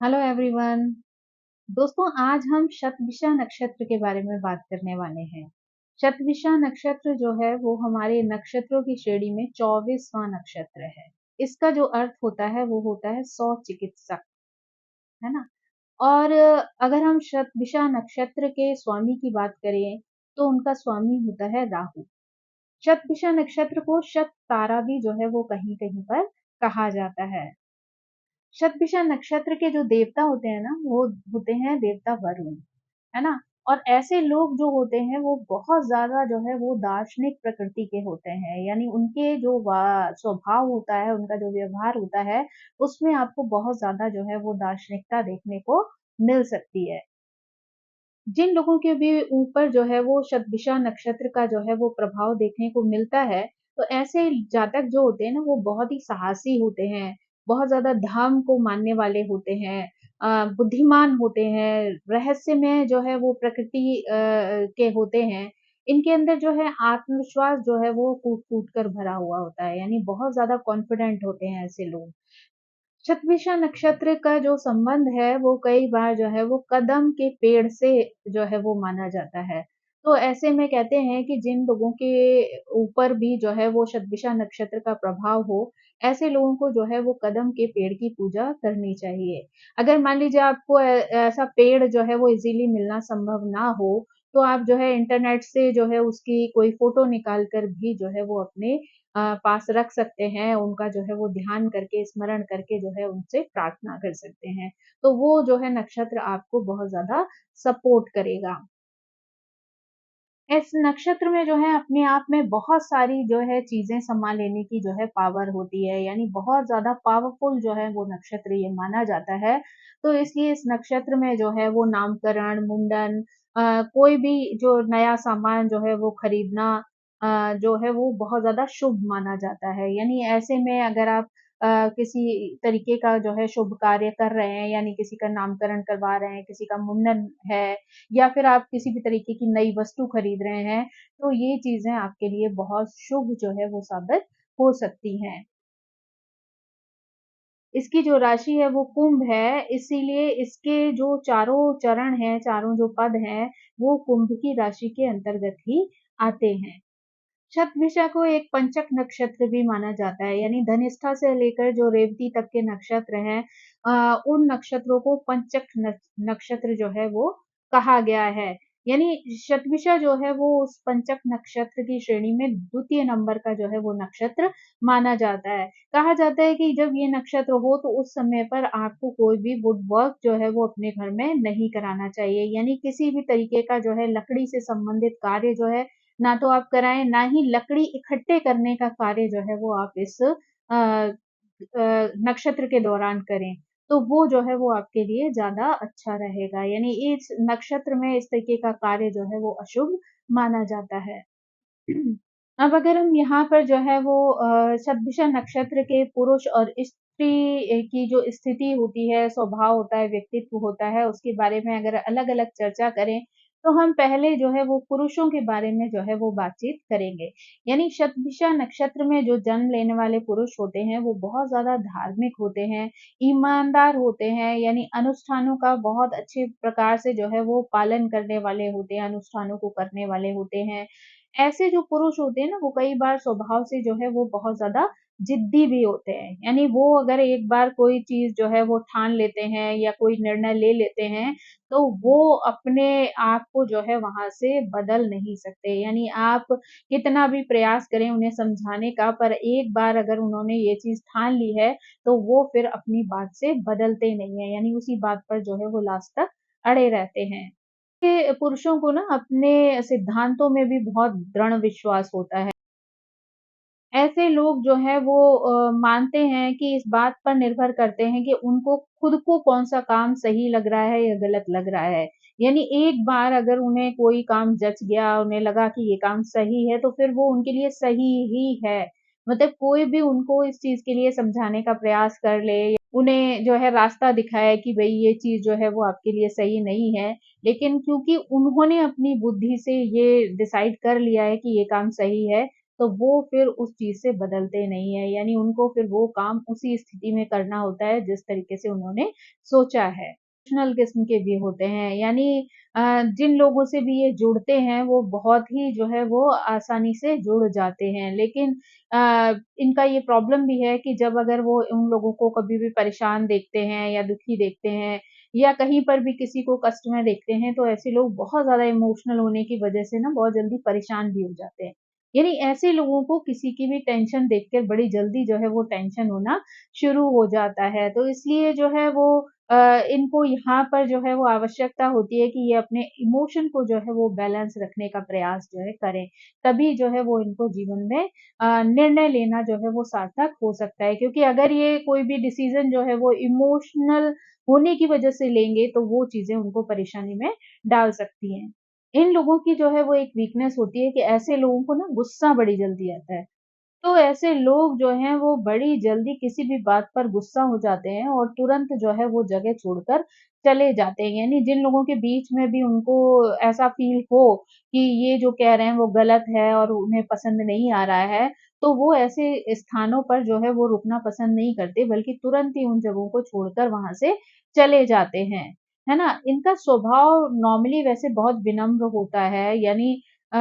Hello everyone. दोस्तों, आज हम शतभिषा नक्षत्र के बारे में बात करने वाले हैं। शतभिषा नक्षत्र जो है वो हमारे नक्षत्रों की श्रेणी में 24वां नक्षत्र है। इसका जो अर्थ होता है वो होता है 100 चिकित्सक, है ना। और अगर हम शतभिषा नक्षत्र के स्वामी की बात करें तो उनका स्वामी होता है राहु। शतभिषा नक्षत्र को शत तारा भी जो है वो कहीं कहीं पर कहा जाता है। शतभिषा नक्षत्र के जो देवता होते हैं ना, वो होते हैं देवता वरुण, है ना। और ऐसे लोग जो होते हैं वो बहुत ज्यादा जो है वो दार्शनिक प्रकृति के होते हैं, यानी उनके जो स्वभाव होता है, उनका जो व्यवहार होता है, उसमें आपको बहुत ज्यादा जो है वो दार्शनिकता देखने को मिल सकती है। जिन लोगों के भी ऊपर जो है वो शतभिषा नक्षत्र का जो है वो प्रभाव देखने को मिलता है, तो ऐसे जातक जो होते हैं ना, वो बहुत ही साहसी होते हैं, बहुत ज्यादा धर्म को मानने वाले होते हैं, बुद्धिमान होते हैं, रहस्य में जो है वो प्रकृति के होते हैं। इनके अंदर जो है आत्मविश्वास जो है वो कूट कूट कर भरा हुआ होता है, यानी बहुत ज्यादा कॉन्फिडेंट होते हैं ऐसे लोग। शतभिषा नक्षत्र का जो संबंध है वो कई बार जो है वो कदम के पेड़ से जो है वो माना जाता है। तो ऐसे में कहते हैं कि जिन लोगों के ऊपर भी जो है वो शतभिषा नक्षत्र का प्रभाव हो, ऐसे लोगों को जो है वो कदम के पेड़ की पूजा करनी चाहिए। अगर मान लीजिए आपको ऐसा पेड़ जो है वो इजीली मिलना संभव ना हो, तो आप जो है इंटरनेट से जो है उसकी कोई फोटो निकाल कर भी जो है वो अपने पास रख सकते हैं, उनका जो है वो ध्यान करके, स्मरण करके जो है उनसे प्रार्थना कर सकते हैं। तो वो जो है नक्षत्र आपको बहुत ज़्यादा सपोर्ट करेगा। इस नक्षत्र में जो है अपने आप में बहुत सारी जो है चीज़ें सँमा लेने की जो है पावर होती है, यानी बहुत ज़्यादा पावरफुल जो है वो नक्षत्र ये माना जाता है। तो इसलिए इस नक्षत्र में जो है वो नामकरण, मुंडन, कोई भी जो नया सामान जो है वो खरीदना जो है वो बहुत ज़्यादा शुभ माना जाता है। यानी ऐसे में अगर आप किसी तरीके का जो है शुभ कार्य कर रहे हैं, यानी किसी का नामकरण करवा रहे हैं, किसी का मुंडन है, या फिर आप किसी भी तरीके की नई वस्तु खरीद रहे हैं, तो ये चीज़ें आपके लिए बहुत शुभ जो है वो साबित हो सकती हैं। इसकी जो राशि है वो कुंभ है, इसीलिए इसके जो चारों चरण हैं, चारों जो पद हैं, वो कुंभ की राशि के अंतर्गत ही आते हैं। शतभिषा को एक पंचक नक्षत्र भी माना जाता है, यानी धनिष्ठा से लेकर जो रेवती तक के नक्षत्र हैं, उन नक्षत्रों को पंचक नक्षत्र जो है वो कहा गया है। यानी शतभिषा जो है वो उस पंचक नक्षत्र की श्रेणी में द्वितीय नंबर का जो है वो नक्षत्र माना जाता है। कहा जाता है कि जब ये नक्षत्र हो तो उस समय पर आपको कोई भी वुड वर्क जो है वो अपने घर में नहीं कराना चाहिए, यानी किसी भी तरीके का जो है लकड़ी से संबंधित कार्य जो है ना तो आप कराएँ, ना ही लकड़ी इकट्ठे करने का कार्य जो है वो आप इस नक्षत्र के दौरान करें। तो वो जो है वो आपके लिए ज़्यादा अच्छा रहेगा। यानी इस नक्षत्र में इस तरीके का कार्य जो है वो अशुभ माना जाता है। अब अगर हम यहाँ पर जो है वो शतभिषा नक्षत्र के पुरुष और स्त्री की जो स्थिति होती है, स्वभाव होता है, व्यक्तित्व होता है, उसके बारे में अगर अलग-अलग चर्चा करें, तो हम पहले जो है वो पुरुषों के बारे में जो है वो बातचीत करेंगे। यानी शतभिषा नक्षत्र में जो जन्म लेने वाले पुरुष होते हैं, वो बहुत ज़्यादा धार्मिक होते हैं, ईमानदार होते हैं, यानी अनुष्ठानों का बहुत अच्छे प्रकार से जो है वो पालन करने वाले होते हैं, अनुष्ठानों को करने वाले होते हैं। ऐसे जो पुरुष होते हैं ना, वो कई बार स्वभाव से जो है वो बहुत ज़्यादा ज़िद्दी भी होते हैं। यानी वो अगर एक बार कोई चीज़ जो है वो ठान लेते हैं या कोई निर्णय ले लेते हैं, तो वो अपने आप को जो है वहाँ से बदल नहीं सकते। यानी आप कितना भी प्रयास करें उन्हें समझाने का, पर एक बार अगर उन्होंने ये चीज़ ठान ली है, तो वो फिर अपनी बात से बदलते नहीं हैं। यानी उसी बात पर जो है वो लास्ट तक अड़े रहते हैं। के पुरुषों को ना अपने सिद्धांतों में भी बहुत दृढ़ विश्वास होता है। ऐसे लोग जो है वो मानते हैं कि इस बात पर निर्भर करते हैं कि उनको खुद को कौन-सा काम सही लग रहा है या गलत लग रहा है। यानी एक बार अगर उन्हें कोई काम जच गया, उन्हें लगा कि ये काम सही है, तो फिर वो उनके लिए सही ही है। मतलब कोई भी उनको इस चीज़ के लिए समझाने का प्रयास कर ले, उन्हें जो है रास्ता दिखाए कि भई ये चीज़ जो है वो आपके लिए सही नहीं है, लेकिन क्योंकि उन्होंने अपनी बुद्धि से ये डिसाइड कर लिया है कि ये काम सही है, तो वो फिर उस चीज़ से बदलते नहीं है, यानी उनको फिर वो काम उसी स्थिति में करना होता है जिस तरीके से उन्होंने सोचा है। इमोशनल किस्म के भी होते हैं, यानी जिन लोगों से भी ये जुड़ते हैं वो बहुत ही जो है वो आसानी से जुड़ जाते हैं। लेकिन इनका ये प्रॉब्लम भी है कि जब अगर वो उन लोगों को कभी भी परेशान देखते हैं या दुखी देखते हैं या कहीं पर भी किसी को कष्ट में देखते हैं, तो ऐसे लोग बहुत ज़्यादा इमोशनल होने की वजह से ना बहुत जल्दी परेशान भी हो जाते हैं। यानी ऐसे लोगों को किसी की भी टेंशन देखकर बड़ी जल्दी जो है वो टेंशन होना शुरू हो जाता है। तो इसलिए जो है वो इनको यहाँ पर जो है वो आवश्यकता होती है कि ये अपने इमोशन को जो है वो बैलेंस रखने का प्रयास जो है करें। तभी जो है वो इनको जीवन में निर्णय लेना जो है वो सार्थक हो सकता है, क्योंकि अगर ये कोई भी डिसीज़न जो है वो इमोशनल होने की वजह से लेंगे, तो वो चीज़ें उनको परेशानी में डाल सकती हैं। इन लोगों की जो है वो एक वीकनेस होती है कि ऐसे लोगों को ना गुस्सा बड़ी जल्दी आता है। तो ऐसे लोग जो हैं वो बड़ी जल्दी किसी भी बात पर गुस्सा हो जाते हैं और तुरंत जो है वो जगह छोड़कर चले जाते हैं। यानी जिन लोगों के बीच में भी उनको ऐसा फ़ील हो कि ये जो कह रहे हैं वो गलत है और उन्हें पसंद नहीं आ रहा है, तो वो ऐसे स्थानों पर जो है वो रुकना पसंद नहीं करते, बल्कि तुरंत ही उन जगहों को छोड़कर वहाँ से चले जाते हैं। है ना? इनका स्वभाव नॉर्मली वैसे बहुत विनम्र होता है, यानी अ,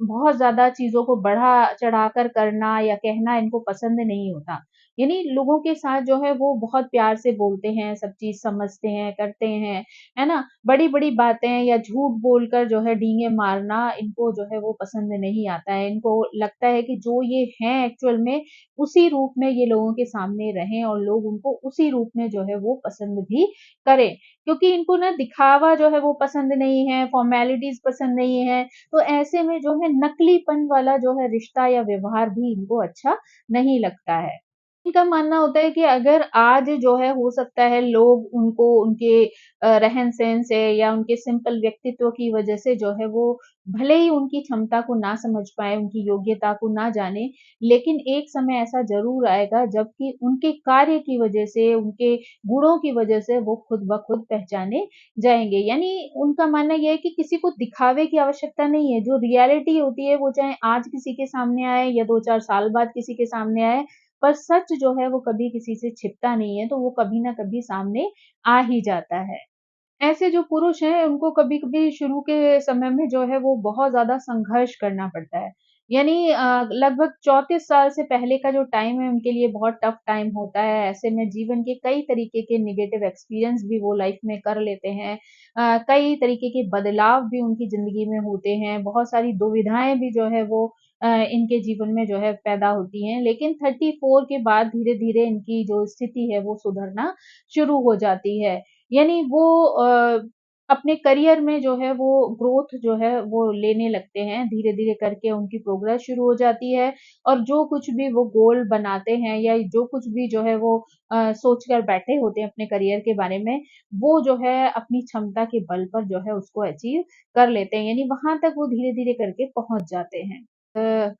बहुत ज़्यादा चीज़ों को बढ़ा-चढ़ाकर करना या कहना इनको पसंद नहीं होता। यानी लोगों के साथ जो है वो बहुत प्यार से बोलते हैं, सब चीज़ समझते हैं, करते हैं, है ना? बड़ी-बड़ी बातें या झूठ बोलकर जो है डींगे मारना इनको जो है वो पसंद नहीं आता है। इनको लगता है कि जो ये हैं एक्चुअल में उसी रूप में ये लोगों के सामने रहें और लोग उनको उसी रूप में जो है वो पसंद भी करें। क्योंकि इनको ना दिखावा जो है वो पसंद नहीं है, फ़ॉर्मेलिटीज़ पसंद नहीं है, तो ऐसे में जो है नकलीपन वाला जो है रिश्ता या व्यवहार भी इनको अच्छा नहीं लगता है। इनका मानना होता है कि अगर आज जो है हो सकता है लोग उनको उनके रहन-सहन से या उनके सिंपल व्यक्तित्व की वजह से जो है वो भले ही उनकी क्षमता को ना समझ पाएँ, उनकी योग्यता को ना जानें, लेकिन एक समय ऐसा ज़रूर आएगा जबकि उनके कार्य की वजह से, उनके गुणों की वजह से वो खुद ब खुद पहचाने जाएँगे। यानी उनका मानना ये है कि किसी को दिखावे की आवश्यकता नहीं है, जो रियलिटी होती है वो चाहे आज किसी के सामने आए या 2-4 साल बाद किसी के सामने आए, पर सच जो है वो कभी किसी से छिपता नहीं है, तो वो कभी न कभी सामने आ ही जाता है। ऐसे जो पुरुष हैं, उनको कभी-कभी शुरू के समय में जो है वो बहुत ज़्यादा संघर्ष करना पड़ता है। यानी लगभग 34 साल से पहले का जो टाइम है उनके लिए बहुत टफ टाइम होता है। ऐसे में जीवन के कई तरीके के नेगेटिव एक्सपीरियंस भी वो लाइफ में कर लेते हैं। कई तरीके के बदलाव भी उनकी ज़िंदगी में होते हैं। बहुत सारी दुविधाएँ भी जो है वो इनके जीवन में जो है पैदा होती हैं। लेकिन 34 के बाद धीरे-धीरे इनकी जो स्थिति है वो सुधरना शुरू हो जाती है। यानी वो अपने करियर में जो है वो ग्रोथ जो है वो लेने लगते हैं, धीरे-धीरे करके उनकी प्रोग्रेस शुरू हो जाती है और जो कुछ भी वो गोल बनाते हैं या जो कुछ भी जो है वो सोच कर बैठे होते हैं अपने करियर के बारे में, वो जो है अपनी क्षमता के बल पर जो है उसको अचीव कर लेते हैं, यानी वहाँ तक वो धीरे-धीरे करके पहुँच जाते हैं। अ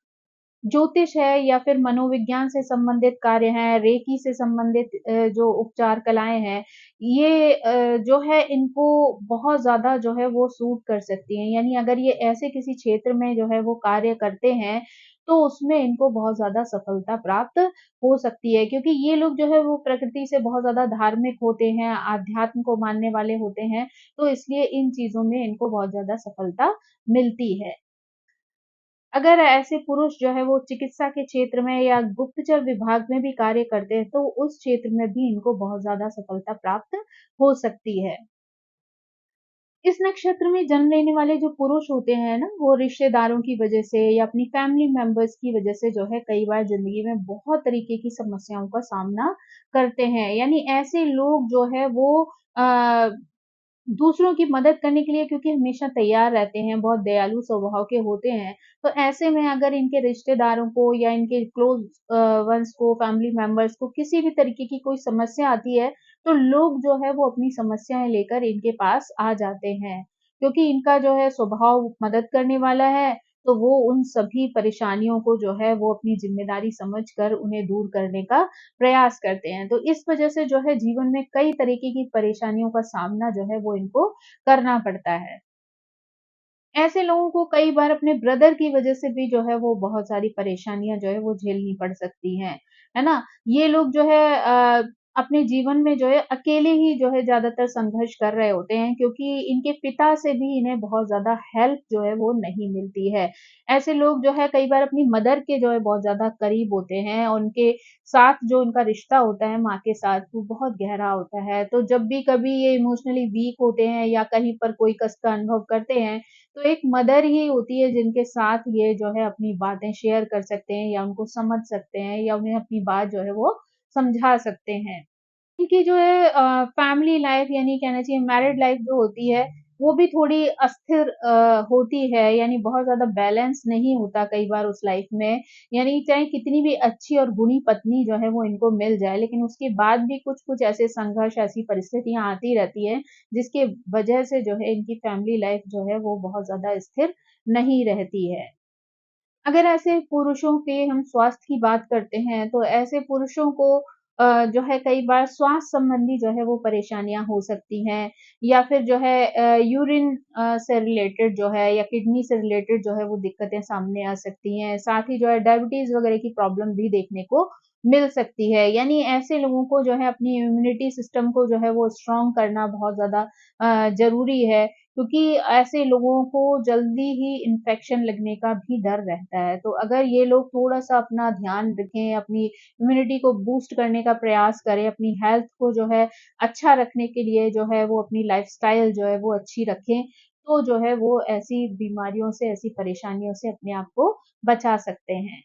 ज्योतिष है या फिर मनोविज्ञान से संबंधित कार्य हैं, रेकी से संबंधित जो उपचार कलाएँ हैं, ये जो है इनको बहुत ज़्यादा जो है वो सूट कर सकती हैं। यानी अगर ये ऐसे किसी क्षेत्र में जो है वो कार्य करते हैं, तो उसमें इनको बहुत ज़्यादा सफलता प्राप्त हो सकती है। क्योंकि ये लोग जो है वो प्रकृति से बहुत ज़्यादा धार्मिक होते हैं, आध्यात्म को मानने वाले होते हैं, तो इसलिए इन चीज़ों में इनको बहुत ज़्यादा सफलता मिलती है। अगर ऐसे पुरुष जो है वो चिकित्सा के क्षेत्र में या गुप्तचर विभाग में भी कार्य करते हैं, तो उस क्षेत्र में भी इनको बहुत ज़्यादा सफलता प्राप्त हो सकती है। इस नक्षत्र में जन्म लेने वाले जो पुरुष होते हैं ना, वो रिश्तेदारों की वजह से या अपनी फैमिली मेंबर्स की वजह से जो है कई बार ज़िंदगी में बहुत तरीके की समस्याओं का सामना करते हैं। यानी ऐसे लोग जो है वो अ, दूसरों की मदद करने के लिए क्योंकि हमेशा तैयार रहते हैं, बहुत दयालु स्वभाव के होते हैं, तो ऐसे में अगर इनके रिश्तेदारों को या इनके क्लोज़ वन्स को, फैमिली मेंबर्स को किसी भी तरीके की कोई समस्या आती है, तो लोग जो है वो अपनी समस्याएँ लेकर इनके पास आ जाते हैं। क्योंकि इनका जो है स्वभाव मदद करने वाला है, तो वो उन सभी परेशानियों को जो है वो अपनी ज़िम्मेदारी समझकर उन्हें दूर करने का प्रयास करते हैं। तो इस वजह से जो है जीवन में कई तरीके की परेशानियों का सामना जो है वो इनको करना पड़ता है। ऐसे लोगों को कई बार अपने ब्रदर की वजह से भी जो है वो बहुत सारी परेशानियाँ जो है वो झेलनी पड़ सकती हैं, है ना? ये लोग जो है अपने जीवन में जो है अकेले ही जो है ज़्यादातर संघर्ष कर रहे होते हैं, क्योंकि इनके पिता से भी इन्हें बहुत ज़्यादा हेल्प जो है वो नहीं मिलती है। ऐसे लोग जो है कई बार अपनी मदर के जो है बहुत ज़्यादा करीब होते हैं और उनके साथ जो उनका रिश्ता होता है माँ के साथ वो बहुत गहरा होता है। तो जब भी कभी ये इमोशनली वीक होते हैं या कहीं पर कोई कष्ट का अनुभव करते हैं, तो एक मदर ही होती है जिनके साथ ये जो है अपनी बातें शेयर कर सकते हैं या उनको समझ सकते हैं या उन्हें अपनी बात जो है वो समझा सकते हैं। इनकी जो है फैमिली लाइफ यानी कहना चाहिए मैरिड लाइफ जो होती है, वो भी थोड़ी अस्थिर होती है, यानी बहुत ज़्यादा बैलेंस नहीं होता कई बार उस लाइफ में। यानी चाहे कितनी भी अच्छी और गुणी पत्नी जो है वो इनको मिल जाए, लेकिन उसके बाद भी कुछ-कुछ ऐसे संघर्ष, ऐसी परिस्थितियाँ आती रहती हैं, जिसके वजह से जो है इनकी फैमिली लाइफ जो है वो बहुत ज़्यादा स्थिर नहीं रहती है। अगर ऐसे पुरुषों के हम स्वास्थ्य की बात करते हैं, तो ऐसे पुरुषों को जो है कई बार स्वास्थ्य संबंधी जो है वो परेशानियाँ हो सकती हैं या फिर जो है यूरिन से रिलेटेड जो है या किडनी से रिलेटेड जो है वो दिक्कतें सामने आ सकती हैं। साथ ही जो है डायबिटीज़ वगैरह की प्रॉब्लम भी देखने को मिल सकती है। यानी ऐसे लोगों को जो है अपनी इम्यूनिटी सिस्टम को जो है वो स्ट्रॉन्ग करना बहुत ज़्यादा ज़रूरी है। क्योंकि ऐसे लोगों को जल्दी ही इन्फेक्शन लगने का भी डर रहता है। तो अगर ये लोग थोड़ा-सा अपना ध्यान रखें, अपनी इम्यूनिटी को बूस्ट करने का प्रयास करें, अपनी हेल्थ को जो है अच्छा रखने के लिए जो है वो अपनी लाइफ़स्टाइल जो है वो अच्छी रखें, तो जो है वो ऐसी बीमारियों से, ऐसी परेशानियों से अपने आप को बचा सकते हैं।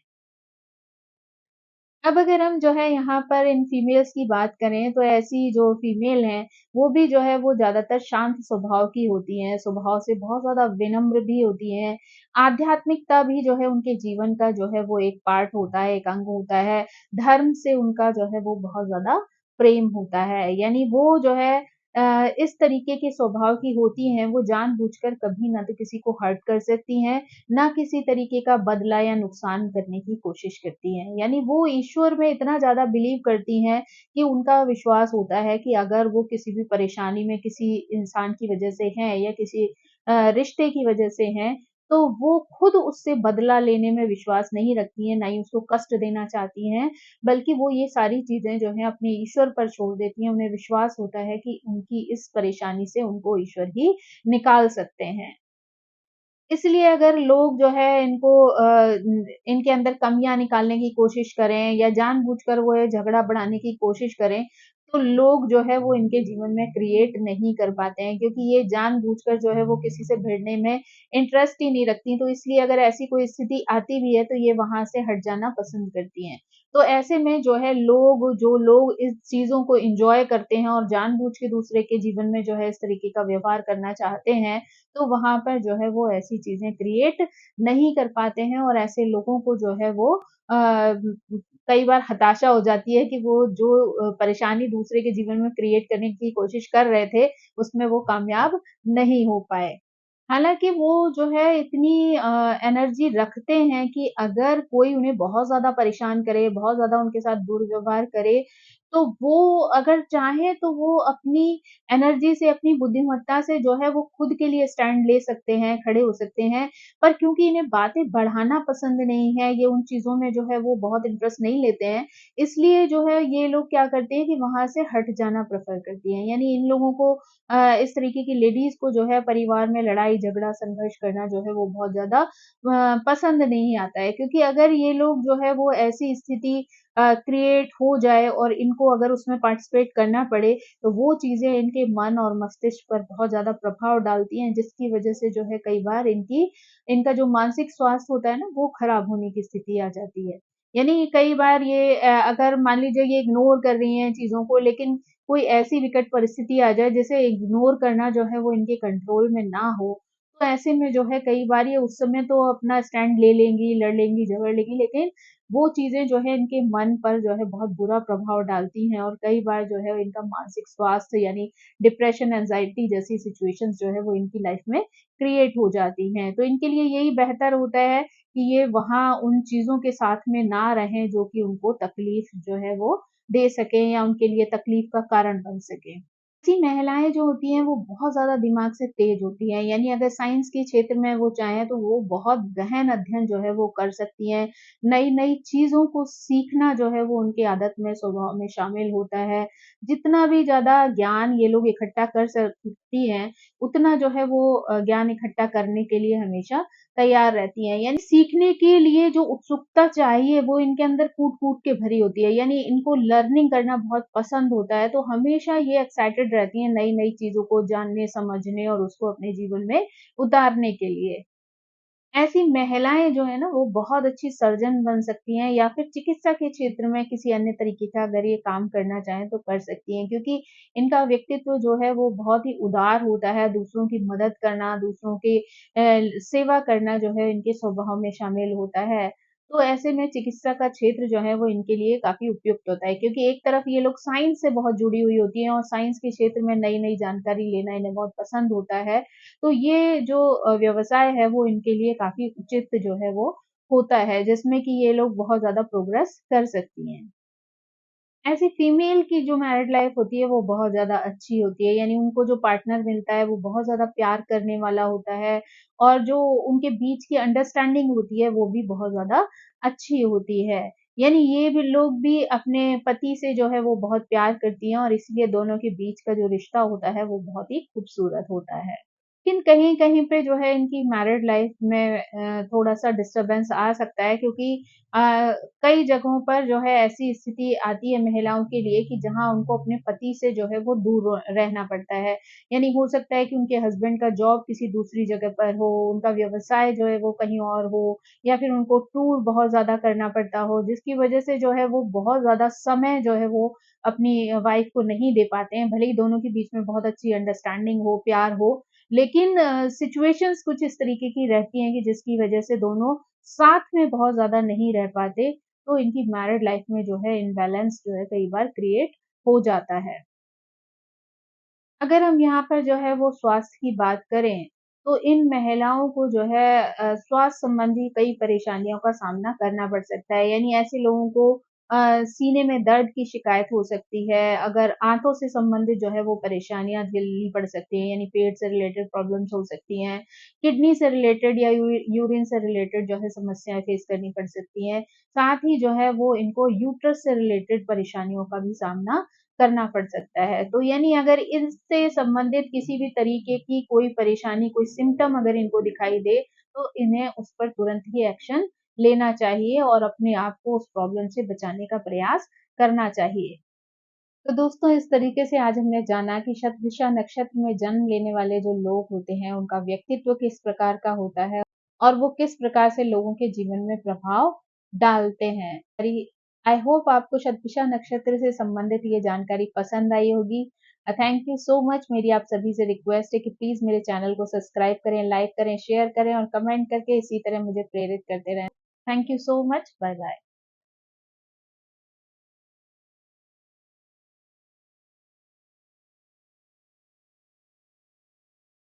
अब अगर हम जो है यहाँ पर इन फीमेल्स की बात करें, तो ऐसी जो फीमेल हैं, वो भी जो है वो ज़्यादातर शांत स्वभाव की होती हैं, स्वभाव से बहुत ज़्यादा विनम्र भी होती हैं। आध्यात्मिकता भी जो है उनके जीवन का जो है वो एक पार्ट होता है, एक अंग होता है। धर्म से उनका जो है वो बहुत ज़्यादा प्रेम होता है। यानी वो जो है इस तरीके के स्वभाव की होती हैं, वो जानबूझकर कभी ना तो किसी को हर्ट कर सकती हैं, ना किसी तरीके का बदला या नुकसान करने की कोशिश करती हैं। यानी वो ईश्वर में इतना ज़्यादा बिलीव करती हैं कि उनका विश्वास होता है कि अगर वो किसी भी परेशानी में किसी इंसान की वज़ह से हैं या किसी रिश्ते की वज़ह से हैं, तो वो खुद उससे बदला लेने में विश्वास नहीं रखती हैं, ना ही उसको कष्ट देना चाहती हैं, बल्कि वो ये सारी चीज़ें जो हैं अपने ईश्वर पर छोड़ देती हैं। उन्हें विश्वास होता है कि उनकी इस परेशानी से उनको ईश्वर ही निकाल सकते हैं। इसलिए अगर लोग जो है इनको इनके अंदर कमियाँ निकालने की कोशिश करें या जानबूझकर वो ये झगड़ा बढ़ाने की कोशिश करें, तो लोग जो है वो इनके जीवन में क्रिएट नहीं कर पाते हैं, क्योंकि ये जानबूझकर जो है वो किसी से भिड़ने में इंटरेस्ट ही नहीं रखती। तो इसलिए अगर ऐसी कोई स्थिति आती भी है, तो ये वहाँ से हट जाना पसंद करती हैं। तो ऐसे में जो है जो लोग इस चीज़ों को एन्जॉय करते हैं और जानबूझ के दूसरे के जीवन में जो है इस तरीके का व्यवहार करना चाहते हैं, तो वहाँ पर जो है वो ऐसी चीज़ें क्रिएट नहीं कर पाते हैं और ऐसे लोगों को जो है वो कई बार हताशा हो जाती है कि वो जो परेशानी दूसरे के जीवन में क्रिएट करने की कोशिश कर रहे थे, उसमें वो कामयाब नहीं हो पाए। हालाँकि वो जो है इतनी एनर्जी रखते हैं कि अगर कोई उन्हें बहुत ज़्यादा परेशान करे, बहुत ज़्यादा उनके साथ दुर्व्यवहार करे, तो वो अगर चाहें तो वो अपनी एनर्जी से, अपनी बुद्धिमत्ता से जो है वो खुद के लिए स्टैंड ले सकते हैं, खड़े हो सकते हैं। पर क्योंकि इन्हें बातें बढ़ाना पसंद नहीं है, ये उन चीज़ों में जो है वो बहुत इंटरेस्ट नहीं लेते हैं, इसलिए जो है ये लोग क्या करते हैं कि वहाँ से हट जाना प्रेफ़र करती हैं। यानी इन लोगों को इस तरीके की लेडीज़ को जो है परिवार में लड़ाई-झगड़ा, संघर्ष करना जो है वो बहुत ज़्यादा पसंद नहीं आता है, क्योंकि अगर ये लोग जो है वो ऐसी स्थिति क्रिएट हो जाए और इनको अगर उसमें पार्टिसिपेट करना पड़े, तो वो चीज़ें इनके मन और मस्तिष्क पर बहुत ज़्यादा प्रभाव डालती हैं, जिसकी वजह से जो है कई बार इनका जो मानसिक स्वास्थ्य होता है ना, वो खराब होने की स्थिति आ जाती है। यानी कई बार ये अगर मान लीजिए ये इग्नोर कर रही हैं चीज़ों को, लेकिन कोई ऐसी विकट परिस्थिति आ जाए जिसे इग्नोर करना जो है वो इनके कंट्रोल में ना हो, तो ऐसे में जो है कई बार ये उस समय तो अपना स्टैंड ले लेंगी, लड़ लेंगी, झगड़ लेंगी, लेकिन वो चीज़ें जो है इनके मन पर जो है बहुत बुरा प्रभाव डालती हैं और कई बार जो है इनका मानसिक स्वास्थ्य यानी डिप्रेशन, एंग्ज़ायटी जैसी सिचुएशंस जो है वो इनकी लाइफ़ में क्रिएट हो जाती हैं। तो इनके लिए यही बेहतर होता है कि ये वहाँ उन चीज़ों के साथ में ना रहें जो कि उनको तकलीफ़ जो है वो दे सकें या उनके लिए तकलीफ का कारण बन सकें। ऐसी महिलाएँ जो होती हैं वो बहुत ज़्यादा दिमाग से तेज़ होती हैं, यानी अगर साइंस के क्षेत्र में वो चाहें तो वो बहुत गहन अध्ययन जो है वो कर सकती हैं। नई-नई चीज़ों को सीखना जो है वो उनकी आदत में, स्वभाव में शामिल होता है। जितना भी ज़्यादा ज्ञान ये लोग इकट्ठा कर सकती हैं, उतना जो है वो ज्ञान इकट्ठा करने के लिए हमेशा तैयार रहती हैं। यानी सीखने के लिए जो उत्सुकता चाहिए वो इनके अंदर कूट-कूट के भरी होती है। यानी इनको लर्निंग करना बहुत पसंद होता है, तो हमेशा ये एक्साइटेड रहती हैं नई-नई चीज़ों को जानने, समझने और उसको अपने जीवन में उतारने के लिए। ऐसी महिलाएँ जो है ना वो बहुत अच्छी सर्जन बन सकती हैं या फिर चिकित्सा के क्षेत्र में किसी अन्य तरीके का अगर ये काम करना चाहें तो कर सकती हैं, क्योंकि इनका व्यक्तित्व जो है वो बहुत ही उदार होता है, दूसरों की मदद करना, दूसरों की सेवा करना जो है इनके स्वभाव में शामिल होता है। तो ऐसे में चिकित्सा का क्षेत्र जो है वो इनके लिए काफ़ी उपयुक्त होता है, क्योंकि एक तरफ ये लोग साइंस से बहुत जुड़ी हुई होती हैं और साइंस के क्षेत्र में नई-नई जानकारी लेना इन्हें बहुत पसंद होता है। तो ये जो व्यवसाय है वो इनके लिए काफ़ी उचित जो है वो होता है, जिसमें कि ये लोग बहुत ज़्यादा प्रोग्रेस कर सकती हैं। ऐसी फीमेल की जो मैरिड लाइफ होती है वो बहुत ज़्यादा अच्छी होती है, यानी उनको जो पार्टनर मिलता है वो बहुत ज़्यादा प्यार करने वाला होता है और जो उनके बीच की अंडरस्टैंडिंग होती है वो भी बहुत ज़्यादा अच्छी होती है। यानी ये भी लोग भी अपने पति से जो है वो बहुत प्यार करती हैं और इसलिए दोनों के बीच का जो रिश्ता होता है वो बहुत ही खूबसूरत होता है। लेकिन कहीं-कहीं पे जो है इनकी मैरिड लाइफ में थोड़ा-सा डिस्टर्बेंस आ सकता है, क्योंकि अ, कई जगहों पर जो है ऐसी स्थिति आती है महिलाओं के लिए कि जहाँ उनको अपने पति से जो है वो दूर रहना पड़ता है। यानी हो सकता है कि उनके हस्बैंड का जॉब किसी दूसरी जगह पर हो, उनका व्यवसाय जो है वो कहीं और हो या फिर उनको टूर बहुत ज़्यादा करना पड़ता हो, जिसकी वजह से जो है वो बहुत ज़्यादा समय जो है वो अपनी वाइफ को नहीं दे पाते हैं। भले ही दोनों के बीच में बहुत अच्छी अंडरस्टैंडिंग हो, प्यार हो, लेकिन सिचुएशंस कुछ इस तरीके की रहती हैं कि जिसकी वजह से दोनों साथ में बहुत ज़्यादा नहीं रह पाते, तो इनकी मैरिड लाइफ में जो है इम्बैलेंस जो है कई बार क्रिएट हो जाता है। अगर हम यहाँ पर जो है वो स्वास्थ्य की बात करें, तो इन महिलाओं को जो है स्वास्थ्य संबंधी कई परेशानियों का सामना करना पड़ सकता है। यानी ऐसे लोगों को सीने में दर्द की शिकायत हो सकती है, अगर आँतों से संबंधित जो है वो परेशानियाँ झेलनी पड़ सकती हैं, यानी पेट से रिलेटेड प्रॉब्लम्स हो सकती हैं, किडनी से रिलेटेड या यूरिन से रिलेटेड जो है समस्याएँ फेस करनी पड़ सकती हैं। साथ ही जो है वो इनको यूट्रस से रिलेटेड परेशानियों का भी सामना करना पड़ सकता है। तो यानी अगर इससे संबंधित किसी भी तरीके की कोई परेशानी, कोई सिम्पटम अगर इनको दिखाई दे, तो इन्हें उस पर तुरंत ही एक्शन लेना चाहिए और अपने आप को उस प्रॉब्लम से बचाने का प्रयास करना चाहिए। तो दोस्तों, इस तरीके से आज हमने जाना कि शतभिषा नक्षत्र में जन्म लेने वाले जो लोग होते हैं, उनका व्यक्तित्व किस प्रकार का होता है और वो किस प्रकार से लोगों के जीवन में प्रभाव डालते हैं। आई होप आपको शतभिषा नक्षत्र से संबंधित ये जानकारी पसंद आई होगी। Thank you so much. मेरी आप सभी से रिक्वेस्ट है कि प्लीज़ मेरे चैनल को सब्सक्राइब करें, लाइक करें, शेयर करें और कमेंट करके इसी तरह मुझे प्रेरित करते रहें। Thank you so much. Bye bye.